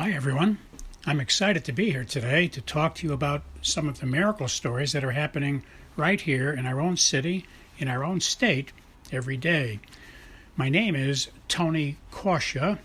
Hi, everyone. I'm excited to be here today to talk to you about some of the miracle stories that are happening right here in our own city, in our own state, every day. My name is Tony Kausha,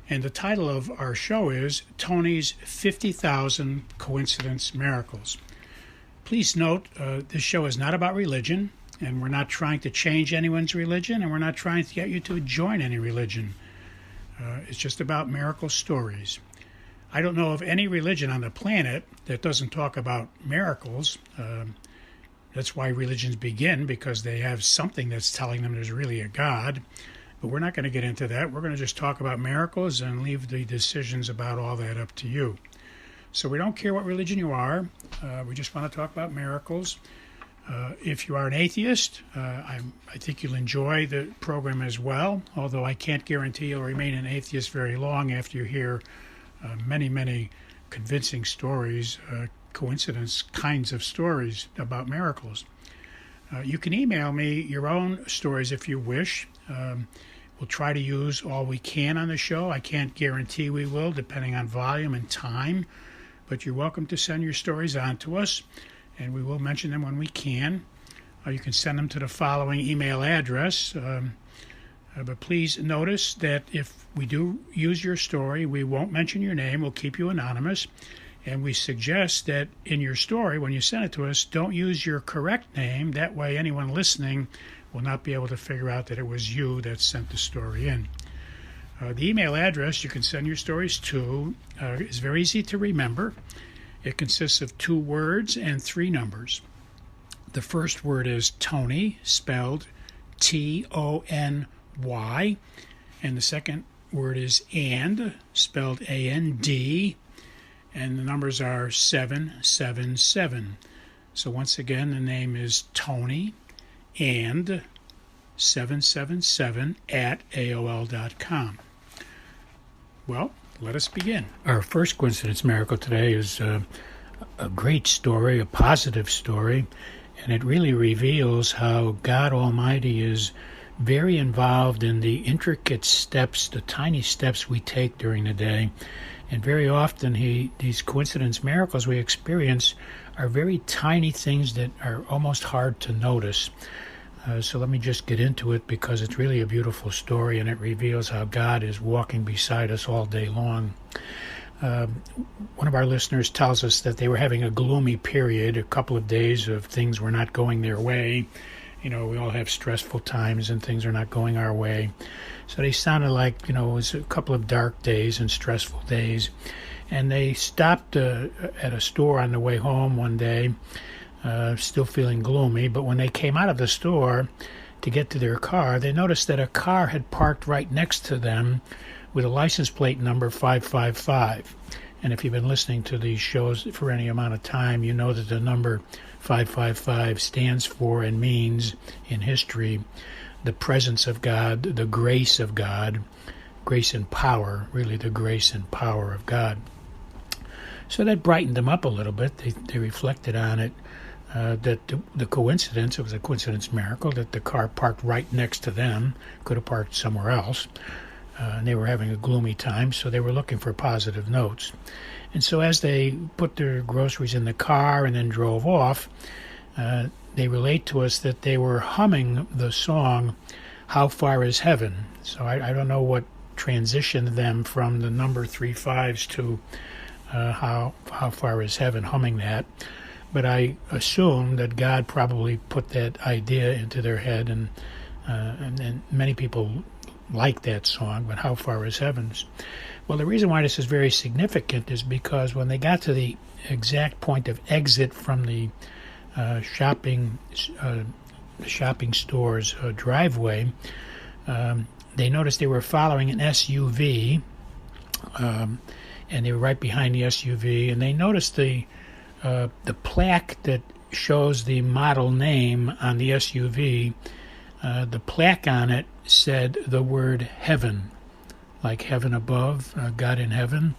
and the title of our show is Tony's 50,000 Coincidence Miracles. Please note, this show is not about religion, and we're not trying to change anyone's religion, and we're not trying to get you to join any religion. It's just about miracle stories. I don't know of any religion on the planet that doesn't talk about miracles. That's why religions begin, because they have something that's telling them there's really a God. But we're not going to get into that. We're going to just talk about miracles and leave the decisions about all that up to you. So we don't care what religion you are. We just want to talk about miracles. If you are an atheist, I think you'll enjoy the program as well, although I can't guarantee you'll remain an atheist very long after you hear many convincing stories, coincidence kinds of stories about miracles. You can email me your own stories if you wish. We'll try to use all we can on the show. I can't guarantee we will, depending on volume and time, but you're welcome to send your stories on to us, and we will mention them when we can. You can send them to the following email address. But please notice that if we do use your story, we won't mention your name. We'll keep you anonymous. And we suggest that in your story, when you send it to us, don't use your correct name. That way anyone listening will not be able to figure out that it was you that sent the story in. The email address you can send your stories to is very easy to remember. It consists of 2 words and 3 numbers. The first word is Tony, spelled Tony, and the second word is and, spelled AND, and the numbers are 777. So once again, the name is Tony and 777 at AOL.com. Well, let us begin. Our first coincidence miracle today is a great story, a positive story, and it really reveals how God Almighty is very involved in the intricate steps, the tiny steps we take during the day. And very often these coincidence miracles we experience are very tiny things that are almost hard to notice. So let me just get into it, because it's really a beautiful story, and it reveals how God is walking beside us all day long. One of our listeners tells us that they were having a gloomy period, a couple of days of things were not going their way. You know, we all have stressful times and things are not going our way. So they sounded like, it was a couple of dark days and stressful days. And they stopped at a store on the way home one day, still feeling gloomy. But when they came out of the store to get to their car, they noticed that a car had parked right next to them with a license plate number 555. And if you've been listening to these shows for any amount of time, you know that the number 555 stands for and means in history the presence of God, the grace of God, grace and power, really the grace and power of God. So that brightened them up a little bit. They reflected on it, that the coincidence, it was a coincidence miracle, that the car parked right next to them, could have parked somewhere else. And they were having a gloomy time, so they were looking for positive notes. And so as they put their groceries in the car and then drove off, they relate to us that they were humming the song, How Far Is Heaven? So I don't know what transitioned them from the number 3 5s to How Far Is Heaven, humming that. But I assume that God probably put that idea into their head, and many people like that song, but How Far Is Heaven? Well, the reason why this is very significant is because when they got to the exact point of exit from the shopping store's driveway, they noticed they were following an SUV, and they were right behind the SUV, and they noticed the plaque that shows the model name on the SUV. The plaque on it said the word heaven, like heaven above, God in heaven.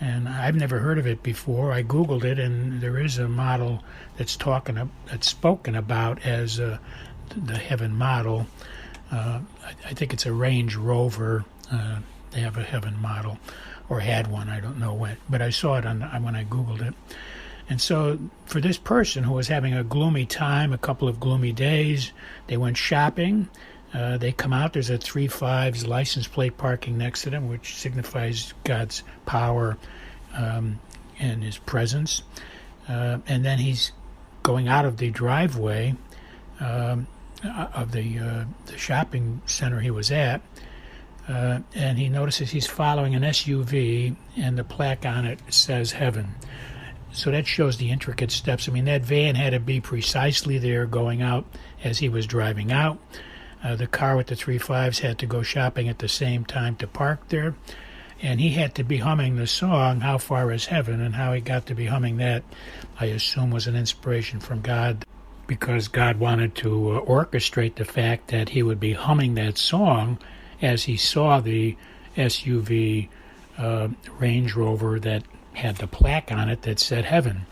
And I've never heard of it before. I Googled it, and there is a model that's spoken about as the heaven model. I think it's a Range Rover. They have a heaven model. or had one. I don't know when, but I saw it when I Googled it. And so for this person who was having a gloomy time, a couple of gloomy days, they went shopping. They come out. There's a 3.5's license plate parking next to them, which signifies God's power and His presence. And then he's going out of the driveway of the shopping center he was at, and he notices he's following an SUV, and the plaque on it says Heaven. So that shows the intricate steps. I mean, that van had to be precisely there going out as he was driving out. The car with the 3.5's had to go shopping at the same time to park there. And he had to be humming the song, How Far Is Heaven? And how he got to be humming that, I assume, was an inspiration from God, because God wanted to orchestrate the fact that he would be humming that song as he saw the SUV Range Rover that had the plaque on it that said Heaven.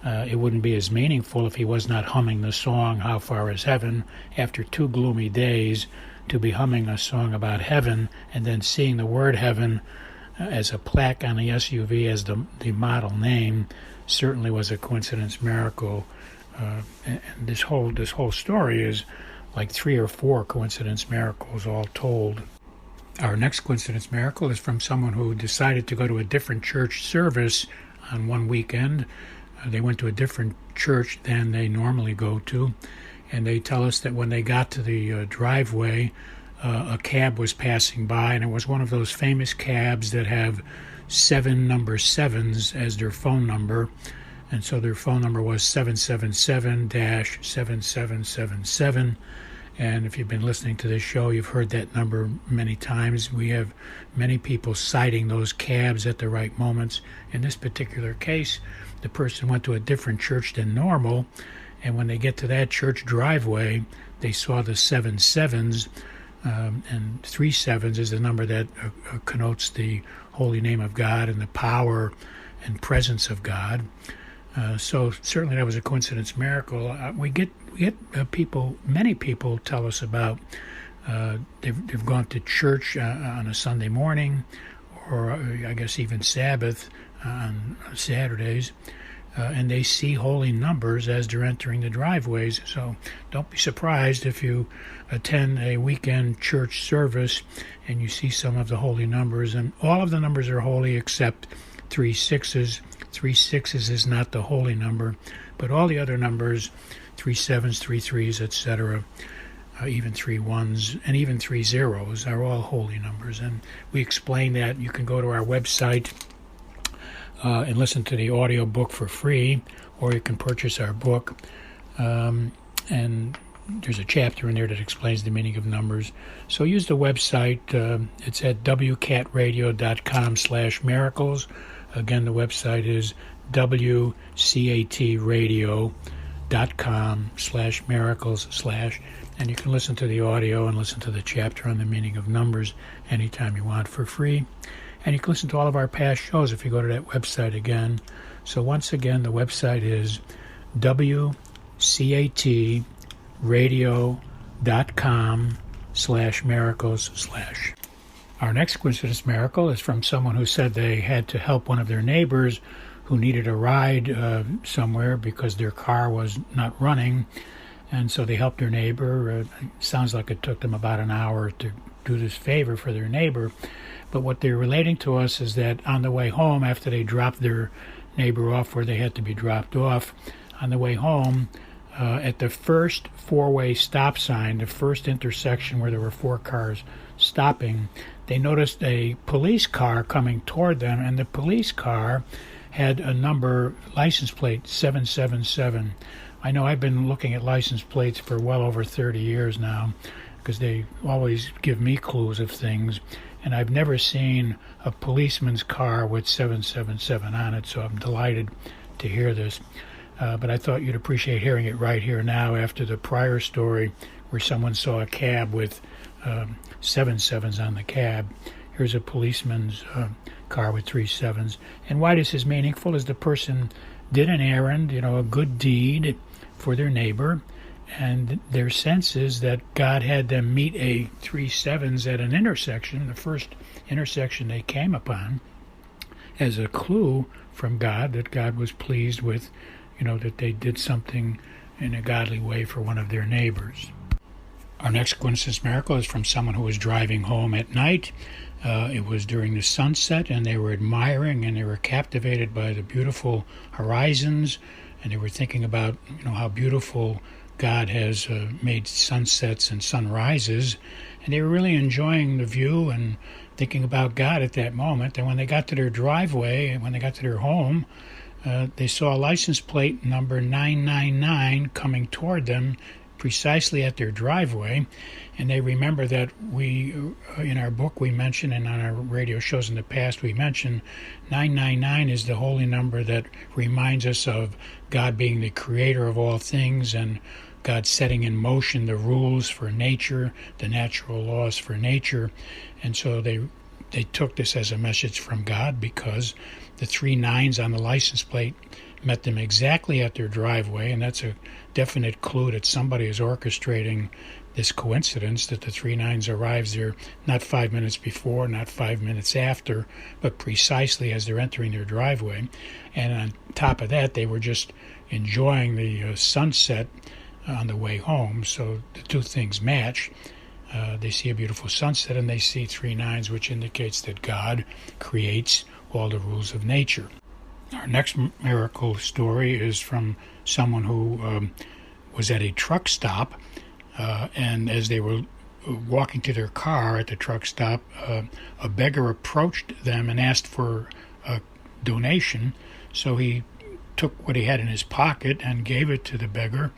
It wouldn't be as meaningful if he was not humming the song, How Far Is Heaven? After 2 gloomy days, to be humming a song about heaven and then seeing the word heaven as a plaque on the SUV as the model name certainly was a coincidence miracle. And this whole story is like 3 or 4 coincidence miracles all told. Our next coincidence miracle is from someone who decided to go to a different church service on one weekend. They went to a different church than they normally go to, and they tell us that when they got to the driveway, a cab was passing by, and it was one of those famous cabs that have 7 number 7s as their phone number, and so their phone number was 777-7777. And if you've been listening to this show, you've heard that number many times. We have many people citing those cabs at the right moments. In this particular case, the person went to a different church than normal, and when they get to that church driveway, they saw the 7 7s, and 3 7s is the number that connotes the holy name of God and the power and presence of God. So certainly that was a coincidence miracle. We get people, many people tell us about they've gone to church on a Sunday morning, or I guess even Sabbath on Saturdays, and they see holy numbers as they're entering the driveways. So don't be surprised if you attend a weekend church service and you see some of the holy numbers, and all of the numbers are holy except 3 6s. 3 6s is not the holy number, but all the other numbers, 3 7s, 3 3s, etc., even 3 1s, and even 3 0s are all holy numbers. And we explain that. You can go to our website and listen to the audio book for free, or you can purchase our book. And there's a chapter in there that explains the meaning of numbers. So use the website. It's at wcatradio.com/miracles. Again, the website is wcatradio.com/miracles/ and you can listen to the audio and listen to the chapter on the meaning of numbers anytime you want for free. And you can listen to all of our past shows if you go to that website again. So once again, the website is wcatradio.com/miracles/. Our next coincidence miracle is from someone who said they had to help one of their neighbors who needed a ride somewhere because their car was not running. And so they helped their neighbor. It sounds like it took them about an hour to do this favor for their neighbor. But what they're relating to us is that on the way home, after they dropped their neighbor off where they had to be dropped off, on the way home, at the first 4-way stop sign, the first intersection where there were 4 cars stopping, they noticed a police car coming toward them, and the police car had a number, license plate 777. I know I've been looking at license plates for well over 30 years now, because they always give me clues of things, and I've never seen a policeman's car with 777 on it, so I'm delighted to hear this. But I thought you'd appreciate hearing it right here now after the prior story where someone saw a cab with 7 7s on the cab. Here's a policeman's car with 3 7s. And why this is meaningful is the person did an errand, a good deed for their neighbor, and their sense is that God had them meet a 3 7s at an intersection, the first intersection they came upon. as a clue from God that God was pleased with, that they did something in a godly way for one of their neighbors. Our next coincidence miracle is from someone who was driving home at night. It was during the sunset, and they were admiring and they were captivated by the beautiful horizons, and they were thinking about how beautiful God has made sunsets and sunrises, and they were really enjoying the view and thinking about God at that moment. And when they got to their driveway, when they got to their home, they saw a license plate number 999 coming toward them precisely at their driveway. And they remember that we, in our book we mentioned, and on our radio shows in the past we mentioned, 999 is the holy number that reminds us of God being the creator of all things and God setting in motion the rules for nature, the natural laws for nature. And so they took this as a message from God, because the 3 nines on the license plate met them exactly at their driveway, and that's a definite clue that somebody is orchestrating this coincidence, that the 3 nines arrives there not 5 minutes before, not 5 minutes after, but precisely as they're entering their driveway. And on top of that, they were just enjoying the sunset on the way home, so the two things match. They see a beautiful sunset and they see 3 nines, which indicates that God creates all the rules of nature. Our next miracle story is from someone who was at a truck stop, and as they were walking to their car at the truck stop, a beggar approached them and asked for a donation. So he took what he had in his pocket and gave it to the beggar,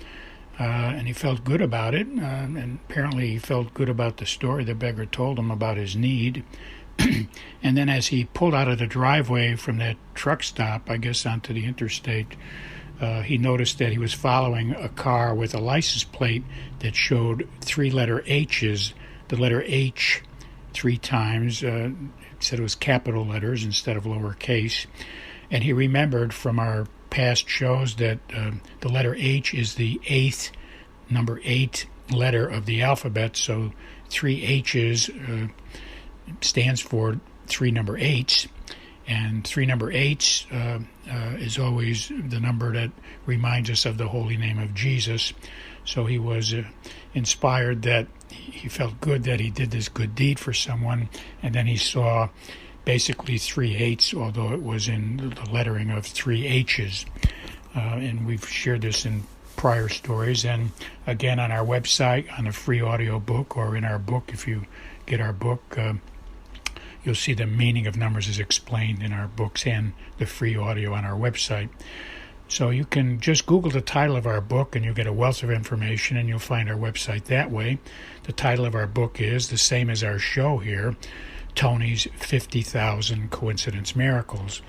and he felt good about it, and apparently he felt good about the story the beggar told him about his need. And then as he pulled out of the driveway from that truck stop, I guess onto the interstate, he noticed that he was following a car with a license plate that showed 3 letter H's, the letter H 3 times. It said it was capital letters instead of lowercase. And he remembered from our past shows that the letter H is the number 8 letter of the alphabet, so 3 H's stands for 3 number 8s, and 3 number 8s is always the number that reminds us of the holy name of Jesus. So he was inspired, that he felt good that he did this good deed for someone, and then he saw basically 3 8s, although it was in the lettering of 3 H's. And we've shared this in prior stories, and again on our website, on a free audio book, or in our book, if you get our book, you'll see the meaning of numbers is explained in our books and the free audio on our website. So you can just Google the title of our book and you'll get a wealth of information, and you'll find our website that way. The title of our book is the same as our show here, Tony's 50,000 Coincidence Miracles.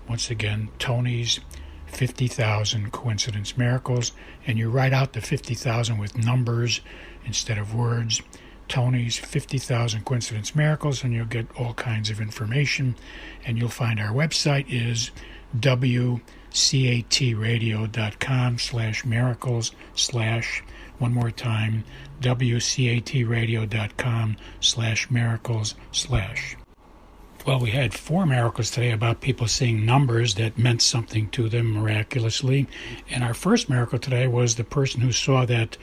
Once again, Tony's 50,000 Coincidence Miracles, and you write out the 50,000 with numbers instead of words. Tony's 50,000 Coincidence Miracles, and you'll get all kinds of information. And you'll find our website is wcatradio.com/miracles/ one more time, wcatradio.com/miracles/. Well, we had 4 miracles today about people seeing numbers that meant something to them miraculously. And our first miracle today was the person who saw that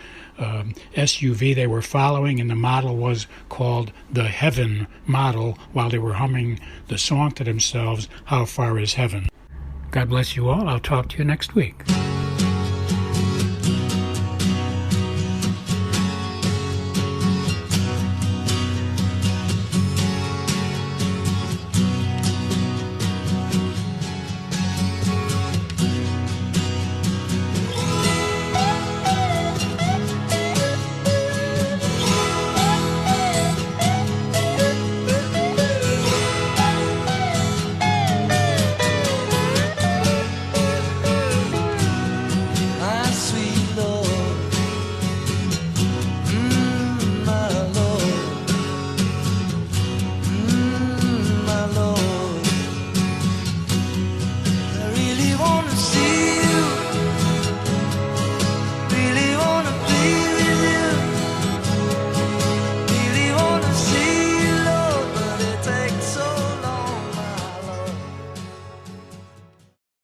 SUV they were following, and the model was called the Heaven model, while they were humming the song to themselves, How Far Is Heaven? God bless you all. I'll talk to you next week.